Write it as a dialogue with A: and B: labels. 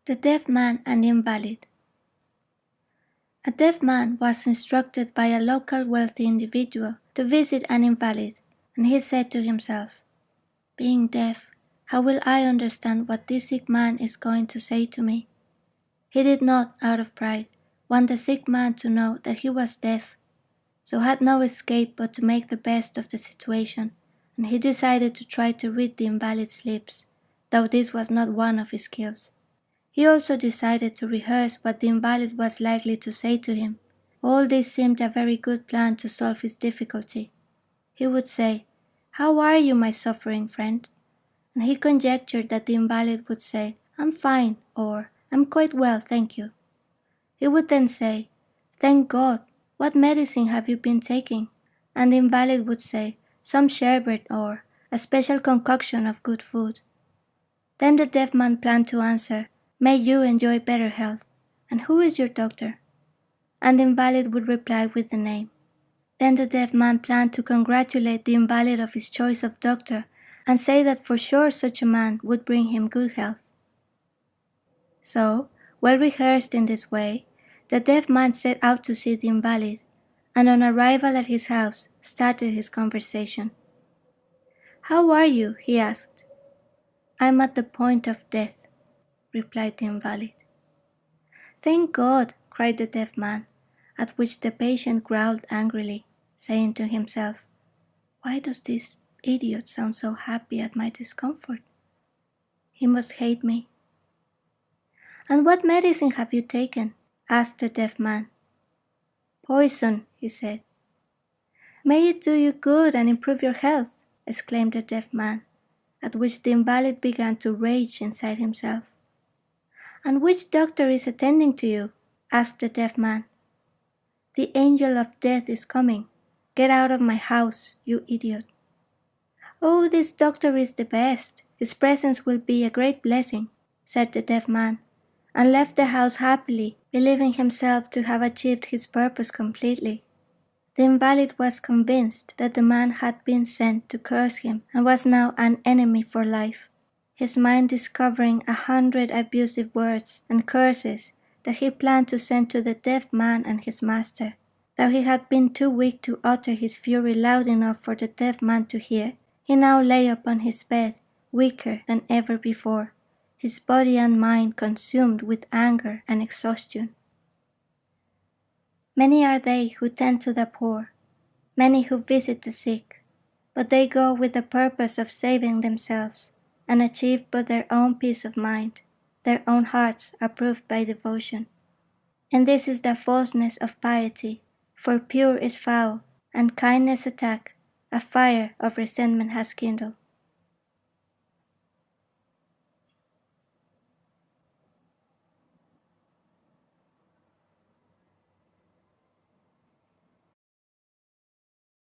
A: The Deaf Man and the Invalid. A deaf man was instructed by a local wealthy individual to visit an invalid, and he said to himself, "Being deaf, how will I understand what this sick man is going to say to me?" He did not, out of pride, want the sick man to know that he was deaf, so had no escape but to make the best of the situation, and he decided to try to read the invalid's lips, though this was not one of his skills. He also decided to rehearse what the invalid was likely to say to him. All this seemed a very good plan to solve his difficulty. He would say, "How are you, my suffering friend?" And he conjectured that the invalid would say, "I'm fine," or "I'm quite well, thank you." He would then say, "Thank God, what medicine have you been taking?" And the invalid would say, "Some sherbet or a special concoction of good food." Then the deaf man planned to answer, "May you enjoy better health. And who is your doctor?" And the invalid would reply with the name. Then the deaf man planned to congratulate the invalid of his choice of doctor and say that for sure such a man would bring him good health. So, well rehearsed in this way, the deaf man set out to see the invalid, and on arrival at his house started his conversation. "How are you?" he asked. "I'm at the point of death," replied the invalid. "Thank God," cried the deaf man, at which the patient growled angrily, saying to himself, "Why does this idiot sound so happy at my discomfort? He must hate me." "And what medicine have you taken?" asked the deaf man. "Poison," he said. "May it do you good and improve your health," exclaimed the deaf man, at which the invalid began to rage inside himself. "And which doctor is attending to you?" asked the deaf man. "The angel of death is coming. Get out of my house, you idiot." "Oh, this doctor is the best. His presence will be a great blessing," said the deaf man, and left the house happily, believing himself to have achieved his purpose completely. The invalid was convinced that the man had been sent to curse him and was now an enemy for life, his mind discovering 100 abusive words and curses that he planned to send to the deaf man and his master. Though he had been too weak to utter his fury loud enough for the deaf man to hear, he now lay upon his bed, weaker than ever before, his body and mind consumed with anger and exhaustion. Many are they who tend to the poor, many who visit the sick, but they go with the purpose of saving themselves, and achieve but their own peace of mind, their own hearts approved by devotion. And this is the falseness of piety, for pure is foul, and kindness attack, a fire of resentment has kindled.